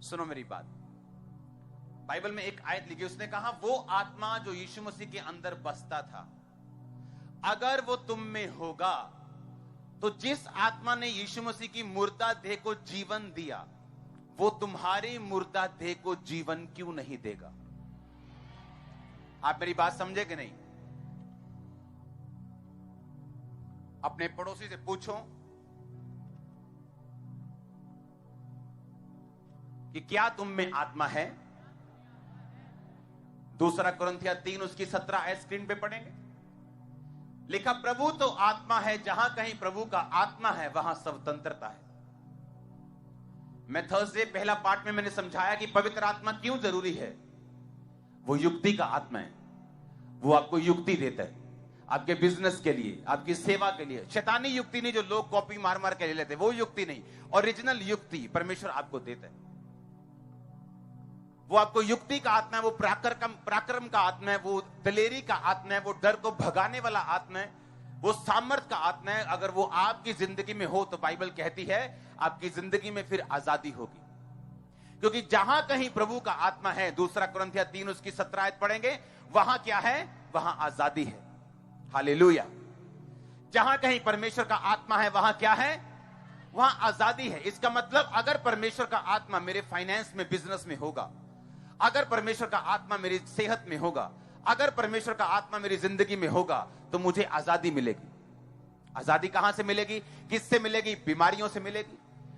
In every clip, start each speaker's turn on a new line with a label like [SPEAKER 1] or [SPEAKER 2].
[SPEAKER 1] सुनो मेरी बात, बाइबल में एक आयत लिखी, उसने कहा वो आत्मा जो यीशु मसीह के अंदर बसता था, अगर वो तुम में होगा तो जिस आत्मा ने यीशु मसीह की मुर्दा देह को जीवन दिया, वो तुम्हारी मुर्दा देह को जीवन क्यों नहीं देगा? आप मेरी बात समझे कि नहीं? अपने पड़ोसी से पूछो कि क्या तुम में आत्मा है। 2 कुरिन्थियों 3 उसकी 17 आयत स्क्रीन पे पढ़ेंगे। लिखा, प्रभु तो आत्मा है, जहां कहीं प्रभु का आत्मा है वहां स्वतंत्रता है। मैं थर्सडे पहला पार्ट में मैंने समझाया कि पवित्र आत्मा क्यों जरूरी है। वो युक्ति का आत्मा है, वो आपको युक्ति देता है आपके बिजनेस के लिए, आपकी सेवा के लिए। शैतानी युक्ति नहीं जो लोग कॉपी मार मार के ले लेते, वो युक्ति नहीं। ओरिजिनल युक्ति परमेश्वर आपको देता है। वो आपको युक्ति का आत्मा है, वो पराक्रम का आत्मा है, वो दलेरी का आत्मा है, वो डर को भगाने वाला आत्मा है, वो सामर्थ का आत्मा है। अगर वो आपकी जिंदगी में हो तो बाइबल कहती है आपकी जिंदगी में फिर आजादी होगी, क्योंकि जहां कहीं प्रभु का आत्मा है, 2 कुरिन्थियों 3 उसकी 17 आयत पढ़ेंगे, वहां क्या है? वहां आजादी है। हालेलुया। जहां कहीं परमेश्वर का आत्मा है वहां क्या है? वहां आजादी है। इसका मतलब अगर परमेश्वर का आत्मा मेरे फाइनेंस में, बिजनेस में होगा, अगर परमेश्वर का आत्मा मेरी सेहत में होगा, अगर परमेश्वर का आत्मा मेरी जिंदगी में होगा, तो मुझे आजादी मिलेगी। आजादी कहां से मिलेगी? किससे मिलेगी? बीमारियों से मिलेगी,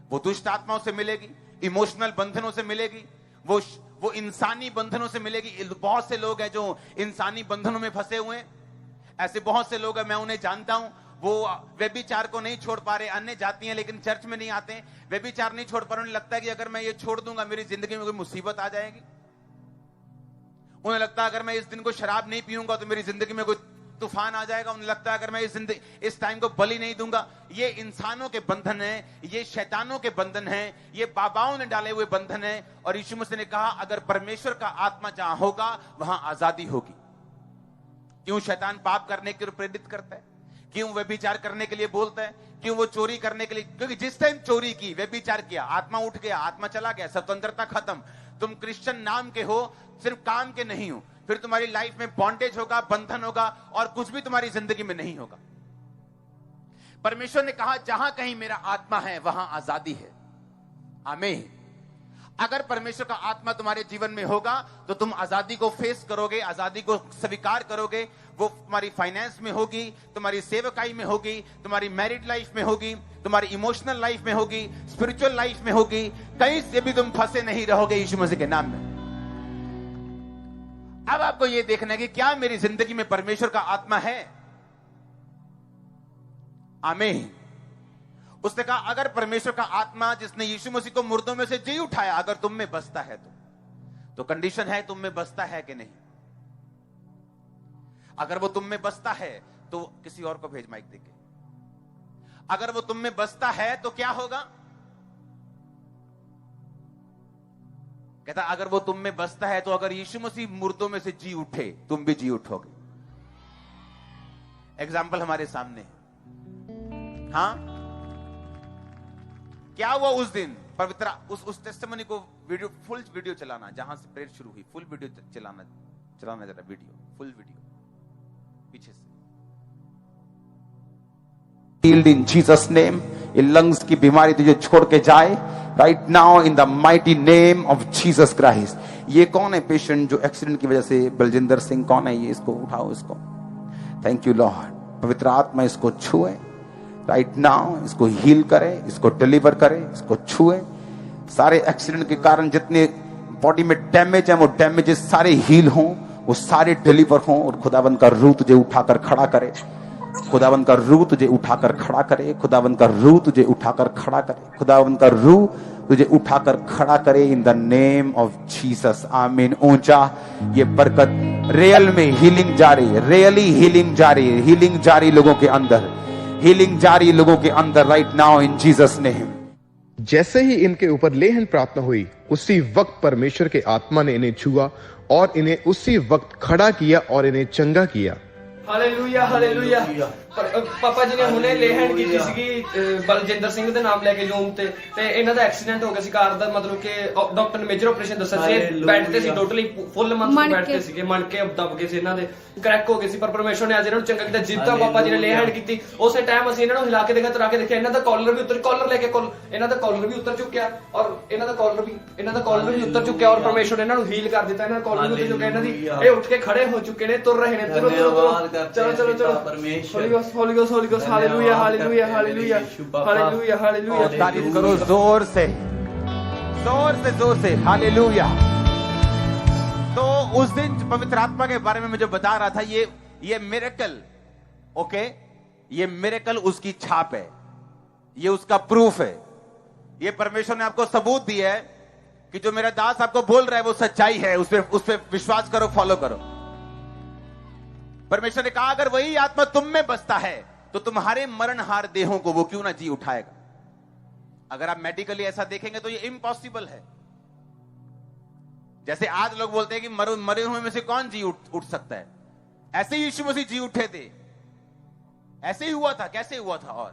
[SPEAKER 1] वो दुष्ट आत्माओं से मिलेगी, इमोशनल बंधनों से मिलेगी, वो इंसानी बंधनों से मिलेगी। बहुत से लोग हैं जो इंसानी बंधनों में फंसे हुए हैं। ऐसे बहुत से लोग हैं, मैं उन्हें जानता हूं, वो व्यभिचार को नहीं छोड़ पा रहे, अन्य जाती हैं लेकिन चर्च में नहीं आते, व्यभिचार नहीं छोड़ पा रहे। उन्हें लगता है कि अगर मैं ये छोड़ दूंगा मेरी जिंदगी में कोई मुसीबत आ जाएगी। उन्हें लगता है अगर मैं इस दिन को शराब नहीं पीऊंगा तो मेरी जिंदगी में कोई तूफान आ जाएगा। उन्हें लगता है अगर मैं इस टाइम को बलि नहीं दूंगा। ये इंसानों के बंधन है, ये शैतानों के बंधन है, ये बाबाओं ने डाले हुए बंधन है। और यीशु मसीह ने कहा अगर परमेश्वर का आत्मा जहां होगा वहां आजादी होगी। क्यों शैतान पाप करने के लिए प्रेरित करता है? क्यों व्यभिचार करने के लिए बोलता है? क्यों वो चोरी करने के लिए? क्योंकि जिस टाइम चोरी की, व्यभिचार किया, आत्मा उठ गया, आत्मा चला गया, स्वतंत्रता खत्म। तुम क्रिश्चियन नाम के हो, सिर्फ काम के नहीं हो, फिर तुम्हारी लाइफ में बॉन्डेज होगा, बंधन होगा, और कुछ भी तुम्हारी जिंदगी में नहीं होगा। परमेश्वर ने कहा जहां कहीं मेरा आत्मा है वहां आजादी है। आमीन। अगर परमेश्वर का आत्मा तुम्हारे जीवन में होगा तो तुम आजादी को फेस करोगे, आजादी को स्वीकार करोगे। वो तुम्हारी फाइनेंस में होगी, तुम्हारी सेवकाई में होगी, तुम्हारी मैरिड लाइफ में होगी, तुम्हारी इमोशनल लाइफ में होगी, स्पिरिचुअल लाइफ में होगी। कहीं से भी तुम फंसे नहीं रहोगे यीशु मसीह के नाम में। अब आपको यह देखना है कि क्या मेरी जिंदगी में परमेश्वर का आत्मा है? आमीन। उसने कहा अगर परमेश्वर का आत्मा जिसने यीशु मसीह को मुर्दों में से जी उठाया अगर तुम में बसता है तो कंडीशन है तुम में बसता है कि नहीं। अगर वो तुम में बसता है तो किसी और को भेज माइक देके। अगर वो तुम में बसता है तो क्या होगा? कहता अगर वो तुम में बसता है तो अगर यीशु मसीह मुर्दों में से जी उठे तुम भी जी उठोगे। एग्जाम्पल हमारे सामने है। हाँ, क्या हुआ उस दिन? पवित्र उस टेस्टिमनी को फुल वीडियो चलाना, जहां से प्रेयर शुरू हुई, फुल वीडियो चलाना जरा, वीडियो फुल वीडियो पीछे से। Healed in Jesus name, ये लंग्स की बीमारी तुझे छोड़ के जाए right now in the mighty name of Jesus Christ. ये कौन है पेशेंट जो एक्सीडेंट की वजह से? बलजिंदर सिंह। कौन है ये? इसको उठाओ, इसको। Thank you Lord. पवित्र आत्मा इसको छुए राइट नाउ, इसको हील करे, इसको डिलीवर करे, इसको छुए। सारे एक्सीडेंट के कारण जितने बॉडी में डैमेज है वो डैमेजेस सारे हील हों, वो सारे डिलीवर हों। और खुदावंद का रूह तुझे उठाकर खड़ा करे, खुदावंद का रूह तुझे उठाकर खड़ा करे, खुदावंद का रूह तुझे उठाकर खड़ा करे, खुदावंद का रूह तुझे उठाकर खड़ा करे in the name of Jesus. आमीन। ऊंचा ये बरकत रियल में हीलिंग जारी, रियली हीलिंग जारी, हीलिंग जारी लोगों के अंदर, हीलिंग जारी लोगों के अंदर right now in Jesus name.
[SPEAKER 2] जैसे ही इनके ऊपर लेहन प्रार्थना हुई उसी वक्त परमेश्वर के आत्मा ने इन्हें छुआ और इन्हें उसी वक्त खड़ा किया और इन्हें चंगा किया।
[SPEAKER 3] Hallelujah, hallelujah. ਪਾਪਾ ਜੀ ਨੇ ਹੁਣੇ ਲੇਹੈਂਡ ਕੀਤੀ ਸੀਗੀ ਬਲਜਿੰਦਰ ਸਿੰਘ ਦੇ ਨਾਮ ਲੈ ਕੇ ਜੂਮ ਤੇ ਇਹਨਾਂ ਦਾ ਐਕਸੀਡੈਂਟ ਹੋ ਗਿਆ ਸੀ ਕਾਰ ਦਾ, ਮਤਲਬ ਕਿ ਡਾਕਟਰ ਨੇ ਮੇਜਰ ਆਪਰੇਸ਼ਨ ਦੱਸਿਆ ਸੀ, ਬੈੱਡ ਤੇ ਸੀ ਟੋਟਲੀ ਫੁੱਲ ਮੰਥ ਬੈੱਡ ਤੇ ਸੀਗੇ, ਮਣ ਕੇ ਦਬ ਗਏ ਸੀ ਇਹਨਾਂ ਦੇ, ਕਰੈਕ ਹੋ ਗਏ ਸੀ, ਪਰ ਪਰਮੇਸ਼ਵਰ ਨੇ ਅੱਜ ਇਹਨਾਂ ਨੂੰ ਚੰਗਾ ਕੀਤਾ। ਜਿੱਦਾਂ ਪਾਪਾ ਜੀ ਨੇ ਲੇਹੈਂਡ ਕੀਤੀ ਉਸੇ ਟਾਈਮ ਅਸੀਂ ਇਹਨਾਂ ਨੂੰ ਹਿਲਾ ਕੇ ਤਰਾ ਕੇ ਦੇਖਿਆ, ਇਹਨਾਂ ਦਾ ਕਾਲਰ ਵੀ ਉੱਤਰ, ਕਾਲਰ ਲੈ ਕੇ ਇਹਨਾਂ ਦਾ ਕਾਲਰ ਵੀ ਉੱਤਰ ਚੁੱਕਿਆ ਔਰ ਇਹਨਾਂ ਦਾ ਕਾਲਰ ਵੀ ਉੱਤਰ ਚੁੱਕਿਆ ਔਰ ਪਰਮੇਸ਼ਵਰ ਨੇ ਇਹਨਾਂ ਨੂੰ ਹੀਲ ਕਰ ਦਿੱਤਾ, ਇਹਨਾਂ ਦਾ ਕਾਲਰ ਵੀ ਉੱਤਰ ਚੁੱਕਿਆ, ਇਹਨਾਂ ਦੀ ਇਹ ਉੱਠ ਕੇ ਖੜੇ ਹੋ ਚੁੱਕੇ ਨੇ, ਤੁਰ ਰਹੇ ਨੇ, ਚਲੋ Holy Ghost, hallelujah, hallelujah, hallelujah, hallelujah, hallelujah।
[SPEAKER 1] तारीफ करो जोर से हालेलुया। तो उस दिन पवित्र आत्मा के बारे में मैं जो बता रहा था, ये मिरेकल, ओके, ये मिरेकल उसकी छाप है, ये उसका प्रूफ है, ये परमेश्वर ने आपको सबूत दिया है कि जो मेरा दास आपको बोल रहा है वो सच्चाई है, उस पे विश्वास करो, फॉलो करो। परमेश्वर ने कहा अगर वही आत्मा तुम में बसता है तो तुम्हारे मरणहार देहों को वो क्यों ना जी उठाएगा। अगर आप मेडिकली ऐसा देखेंगे तो ये इम्पॉसिबल है। जैसे आज लोग बोलते हैं कि मरे हुए में से कौन जी उठ सकता है, ऐसे ही यीशु मसीह जी उठे थे, ऐसे ही हुआ था। कैसे हुआ था? और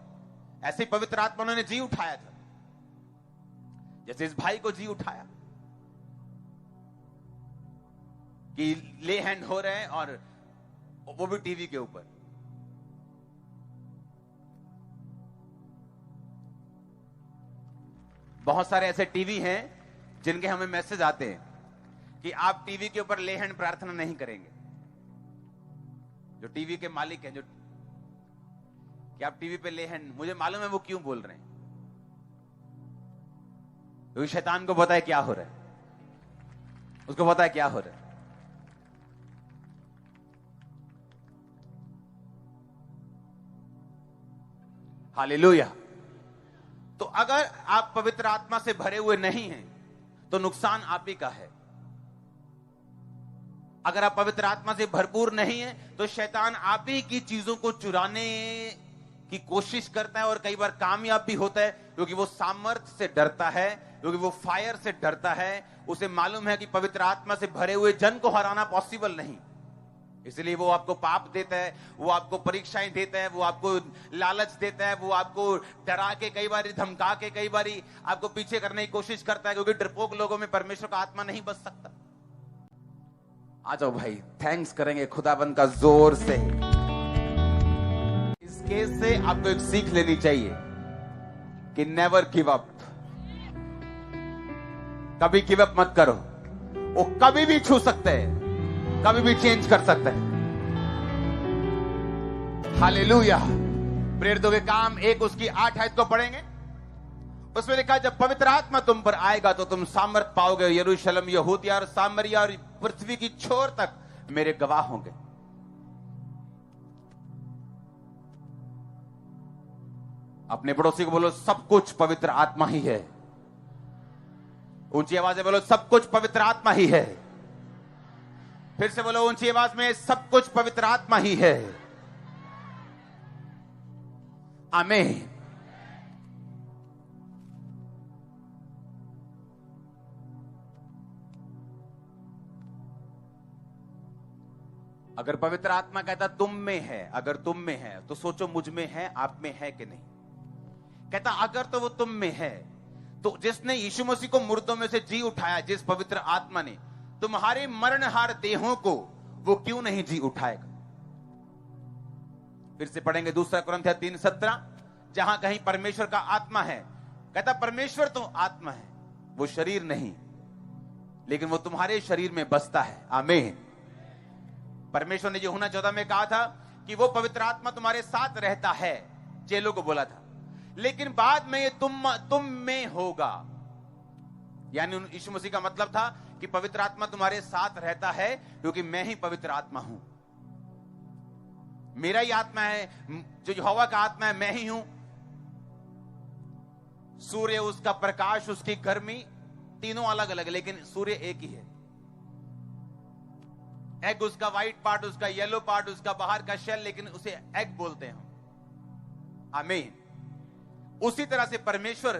[SPEAKER 1] ऐसे ही पवित्र आत्मा उन्होंने जी उठाया था, जैसे इस भाई को जी उठाया कि ले हैंड हो रहे हैं और वो भी टीवी के ऊपर। बहुत सारे ऐसे टीवी हैं जिनके हमें मैसेज आते हैं कि आप टीवी के ऊपर ले हैंड प्रार्थना नहीं करेंगे। जो टीवी के मालिक हैं, जो कि आप टीवी पे ले हैंड, मुझे मालूम है वो क्यों बोल रहे हैं, क्योंकि शैतान को पता है क्या हो रहा है, उसको पता है क्या हो रहा है। हालेलुया। तो अगर आप पवित्र आत्मा से भरे हुए नहीं हैं तो नुकसान आप ही का है। अगर आप पवित्र आत्मा से भरपूर नहीं हैं तो शैतान आप ही की चीजों को चुराने की कोशिश करता है और कई बार कामयाब भी होता है, क्योंकि वो सामर्थ्य से डरता है, क्योंकि वो फायर से डरता है। उसे मालूम है कि पवित्र आत्मा से भरे हुए जन को हराना पॉसिबल नहीं, इसलिए वो आपको पाप देता है, वो आपको परीक्षाएं देता है, वो आपको लालच देता है, वो आपको डरा के, कई बार धमका के, कई बार आपको पीछे करने की कोशिश करता है, क्योंकि डरपोक लोगों में परमेश्वर का आत्मा नहीं बस सकता। आ जाओ भाई, थैंक्स करेंगे खुदाबंद का जोर से। इस केस से आपको एक सीख लेनी चाहिए कि नेवर गिव अप, कभी गिव अप मत करो। वो कभी भी छू सकते हैं, कभी भी चेंज कर सकते हैं। हालेलुया। प्रेरितों के काम 1 उसकी 8 आयत को पढ़ेंगे, उसमें लिखा जब पवित्र आत्मा तुम पर आएगा तो तुम सामर्थ पाओगे, यरूशलेम, यहूदिया और सामरिया और पृथ्वी की छोर तक मेरे गवाह होंगे। अपने पड़ोसी को बोलो सब कुछ पवित्र आत्मा ही है। ऊंची आवाज में बोलो सब कुछ पवित्र आत्मा ही है। फिर से बोलो ऊंची आवाज में, सब कुछ पवित्र आत्मा ही है। आमीन। अगर पवित्र आत्मा कहता तुम में है, अगर तुम में है तो सोचो मुझ में है, आप में है कि नहीं। कहता अगर तो वो तुम में है तो जिसने यीशु मसीह को मुर्दों में से जी उठाया, जिस पवित्र आत्मा ने तुम्हारे मरणहार देहों को वो क्यों नहीं जी उठाएगा। फिर से पढ़ेंगे 2 कुरिन्थियों 3:17, जहां कहीं परमेश्वर का आत्मा है, कहता परमेश्वर तो आत्मा है, वो शरीर नहीं, लेकिन वो तुम्हारे शरीर में बसता है। आमीन। परमेश्वर ने यूहन्ना 14 में कहा था कि वो पवित्र आत्मा तुम्हारे साथ रहता है, चेलों को बोला था, लेकिन बाद में ये तुम में होगा। यानी यीशु मसीह का मतलब था कि पवित्र आत्मा तुम्हारे साथ रहता है क्योंकि मैं ही पवित्र आत्मा हूं, मेरा ही आत्मा है, जो यहोवा का आत्मा है मैं ही हूं। सूर्य, उसका प्रकाश, उसकी गर्मी, तीनों अलग अलग, लेकिन सूर्य एक ही है। एग उसका व्हाइट पार्ट, उसका येलो पार्ट, उसका बाहर का शेल, लेकिन उसे एग बोलते हैं हम। आमीन। उसी तरह से परमेश्वर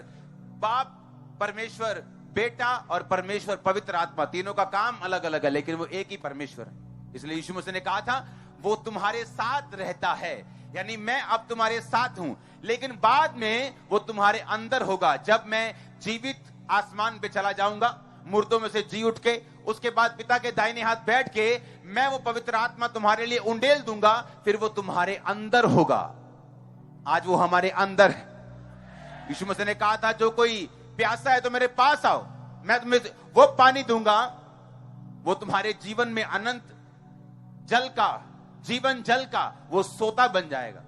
[SPEAKER 1] बाप, परमेश्वर बेटा और परमेश्वर पवित्र आत्मा, तीनों का काम अलग अलग है, लेकिन वो एक ही परमेश्वर है। इसलिए यीशु मसीह ने कहा था वो तुम्हारे साथ रहता है, यानी मैं अब तुम्हारे साथ हूं, लेकिन बाद में वो तुम्हारे अंदर होगा। जब मैं जीवित आसमान पे चला जाऊंगा, मुर्दों में से जी उठ के, उसके बाद पिता के दाहिने हाथ बैठ के मैं वो पवित्र आत्मा तुम्हारे लिए उंडेल दूंगा, फिर वो तुम्हारे अंदर होगा। आज वो हमारे अंदर है। यीशु मसीह ने कहा था, जो कोई प्यासा है तो मेरे पास आओ, मैं तुम्हें वो पानी दूंगा, वो तुम्हारे जीवन में अनंत जल का, जीवन जल का वो सोता बन जाएगा।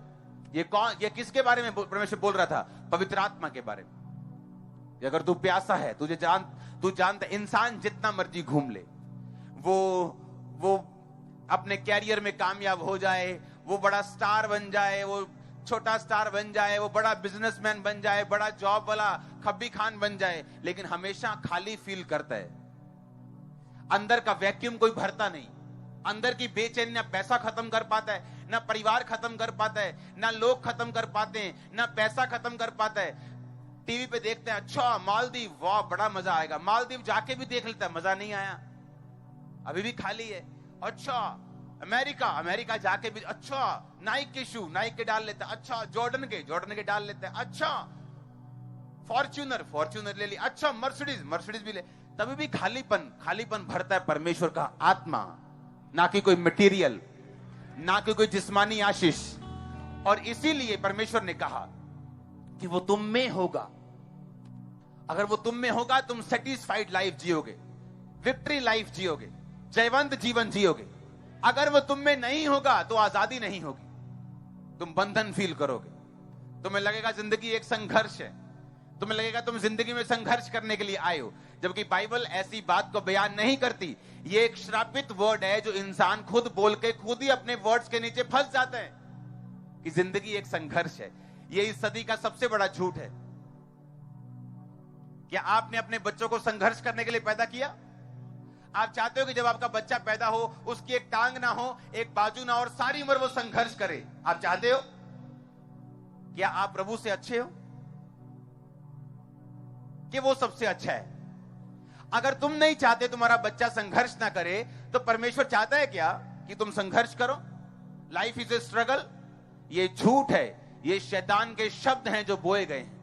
[SPEAKER 1] ये किसके बारे में परमेश्वर बोल रहा था? पवित्र आत्मा के बारे में। अगर तू प्यासा है, तू जानता, इंसान जितना मर्जी घूम ले, वो अपने कैरियर में कामयाब हो जाए, वो बड़ा स्टार बन जाए, वो छोटा स्टार बन जाए, वो बड़ा बिजनेसमैन बन जाए, बड़ा जॉब वाला खब्बी खान बन जाए, लेकिन हमेशा खाली फील करता है। अंदर का वैक्यूम कोई भरता नहीं। अंदर की बेचैनी ना पैसा खत्म कर पाता है, ना परिवार खत्म कर पाता है, ना लोग खत्म कर पाते हैं, ना पैसा खत्म कर पाता है। टीवी पे देखते हैं, अच्छा मालदीव, वाह बड़ा मजा आएगा, मालदीव जाके भी देख लेता है, मजा नहीं आया, अभी भी खाली है। अच्छा अमेरिका जाके भी, अच्छा नाइक के शू, नाइक के डाल लेता है, अच्छा जॉर्डन के डाल लेता है, अच्छा फॉर्च्यूनर ले ली, अच्छा मर्सिडीज भी ले, तभी भी खालीपन भरता है परमेश्वर का आत्मा, ना कि कोई मटेरियल, ना कि कोई जिस्मानी आशीष। और इसीलिए परमेश्वर ने कहा कि वो तुम में होगा। अगर वो तुम में होगा, तुम सेटिस्फाइड लाइफ जियोगे, विक्ट्री लाइफ जियोगे, जयवंत जीवन जियोगे। अगर वो तुम में नहीं होगा तो आजादी नहीं होगी, तुम बंधन फील करोगे, तुम्हें लगेगा जिंदगी एक संघर्ष है, तुम्हें लगेगा तुम जिंदगी में संघर्ष करने के लिए आए हो, जबकि बाइबल ऐसी बात को बयान नहीं करती। ये एक श्रापित वर्ड है जो इंसान खुद बोल के खुद ही अपने वर्ड्स के नीचे फंस जाता है कि जिंदगी एक संघर्ष है। ये इस सदी का सबसे बड़ा झूठ है। क्या आपने अपने बच्चों को संघर्ष करने के लिए पैदा किया? आप चाहते हो कि जब आपका बच्चा पैदा हो, उसकी एक टांग ना हो, एक बाजू ना हो, और सारी उम्र वो संघर्ष करे? आप चाहते हो? क्या आप प्रभु से अच्छे हो कि वो सबसे अच्छा है? अगर तुम नहीं चाहते तुम्हारा बच्चा संघर्ष ना करे, तो परमेश्वर चाहता है क्या कि तुम संघर्ष करो? Life is a struggle. ये झूठ है, ये शैतान के शब्द हैं जो बोए गए हैं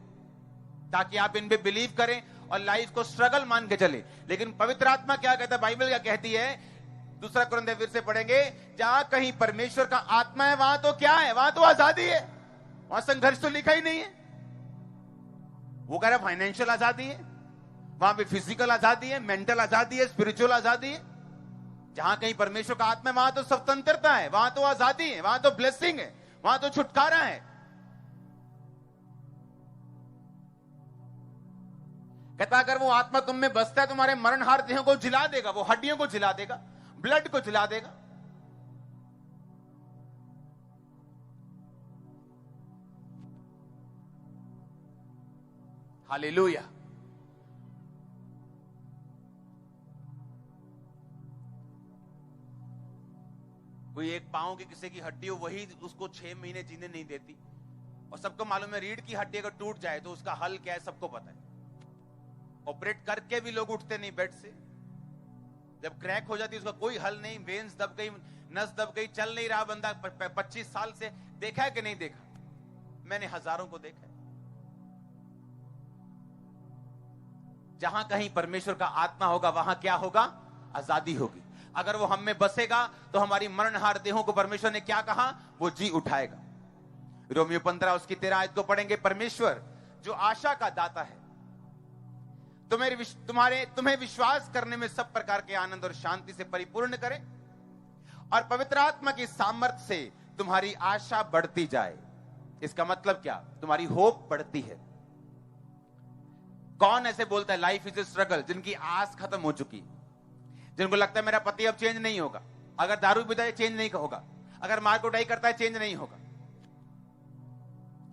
[SPEAKER 1] ताकि आप इन पे बिलीव करें और लाइफ को स्ट्रगल मान के चले। लेकिन पवित्र आत्मा क्या कहता है, बाइबल क्या कहती है? 2 कुरिन्थियों फिर से पढ़ेंगे, जहां कहीं परमेश्वर का आत्मा है वहां तो क्या है? वहां तो आजादी है, वहां संघर्ष तो लिखा ही नहीं है। वो कह रहा है फाइनेंशियल आजादी है, वहां पे फिजिकल आजादी है, मेंटल आजादी है, स्पिरिचुअल आजादी है। जहां कहीं परमेश्वर का आत्मा है वहां तो स्वतंत्रता है, वहां तो आजादी है, वहां तो ब्लेसिंग है, वहां तो छुटकारा है। कहता अगर वो आत्मा तुम में बसता है, तुम्हारे मरणहार देहों को जिला देगा, वो हड्डियों को जिला देगा, ब्लड को जिला देगा। हालेलुया। कोई एक पांव की किसी की हड्डी हो, वही उसको 6 महीने जीने नहीं देती। और सबको मालूम है रीढ़ की हड्डी अगर टूट जाए तो उसका हल क्या है, सबको पता है। ऑपरेट करके भी लोग उठते नहीं बेड से। जब क्रैक हो जाती है उसका कोई हल नहीं, वेन्स दब गई, नस दब गई, चल नहीं रहा बंदा 25 साल से। देखा है कि नहीं देखा? मैंने हजारों को देखा है। जहां कहीं परमेश्वर का आत्मा होगा वहां क्या होगा? आजादी होगी। अगर वो हम में बसेगा तो हमारी मरणहार देहों को परमेश्वर ने क्या कहा? वो जी उठाएगा। रोमियो 15 उसकी 13 आयत को पढ़ेंगे। परमेश्वर जो आशा का दाता है, तुम्हें विश्वास करने में सब प्रकार के आनंद और शांति से परिपूर्ण करे और पवित्र आत्मा की सामर्थ्य से तुम्हारी आशा बढ़ती जाए। इसका मतलब क्या? तुम्हारी होप बढ़ती है। कौन ऐसे बोलता है लाइफ इज ए स्ट्रगल? जिनकी आस खत्म हो चुकी, जिनको लगता है मेरा पति अब चेंज नहीं होगा, अगर दारू पीता है चेंज नहीं होगा, अगर मार कुटाई करता है चेंज नहीं होगा,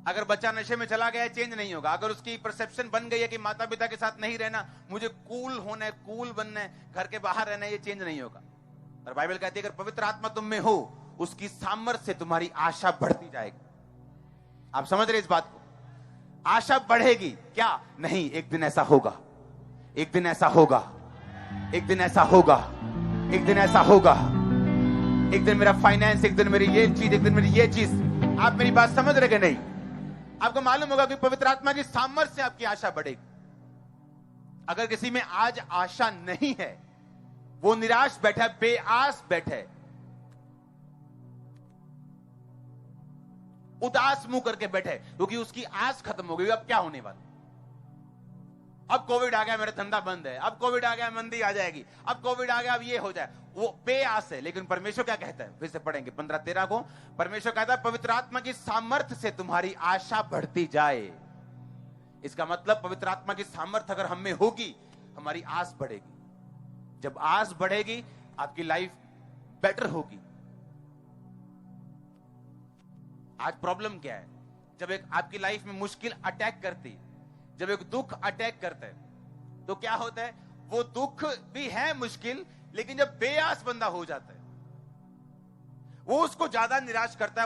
[SPEAKER 1] अगर बच्चा नशे में चला गया है चेंज नहीं होगा, अगर उसकी परसेप्शन बन गई है कि माता पिता के साथ नहीं रहना, मुझे कूल होना है, कूल बनना है, घर के बाहर रहना है, ये चेंज नहीं होगा। और बाइबल कहती है अगर पवित्र आत्मा तुम में हो, उसकी सामर्थ्य से तुम्हारी आशा बढ़ती जाएगी। आप समझ रहे इस बात को? आशा बढ़ेगी क्या? नहीं, एक दिन ऐसा होगा, एक दिन ऐसा होगा, एक दिन ऐसा होगा, एक दिन ऐसा होगा, एक दिन मेरा फाइनेंस, एक दिन मेरी ये चीज, एक दिन मेरी ये चीज। आप मेरी बात समझ रहे कि नहीं? आपको मालूम होगा कि पवित्र आत्मा की सामर्थ्य से आपकी आशा बढ़ेगी। अगर किसी में आज आशा नहीं है, वो निराश बैठा है, बेआस बैठा है, उदास मुंह करके बैठे, क्योंकि उसकी आस खत्म हो गई। अब क्या होने वाला? अब कोविड आ गया, मेरा धंधा बंद है। अब कोविड आ गया, मंदी आ जाएगी। अब कोविड आ गया, अब ये हो जाए। वो बेआस है। लेकिन परमेश्वर क्या कहता है? फिर से पढ़ेंगे 15-13 को। परमेश्वर कहता है पवित्र आत्मा की सामर्थ्य से तुम्हारी आशा बढ़ती जाए। इसका मतलब पवित्र आत्मा की सामर्थ्य अगर हम में होगी, हमारी आस बढ़ेगी। जब आस बढ़ेगी, आपकी लाइफ बेटर होगी। आज प्रॉब्लम क्या है? जब एक आपकी लाइफ में मुश्किल अटैक करती है, जब एक दुख अटैक करता है, तो क्या होता है? वो दुख भी है मुश्किल, लेकिन जब बेआस बंदा हो जाता है, वो उसको ज्यादा निराश करता है।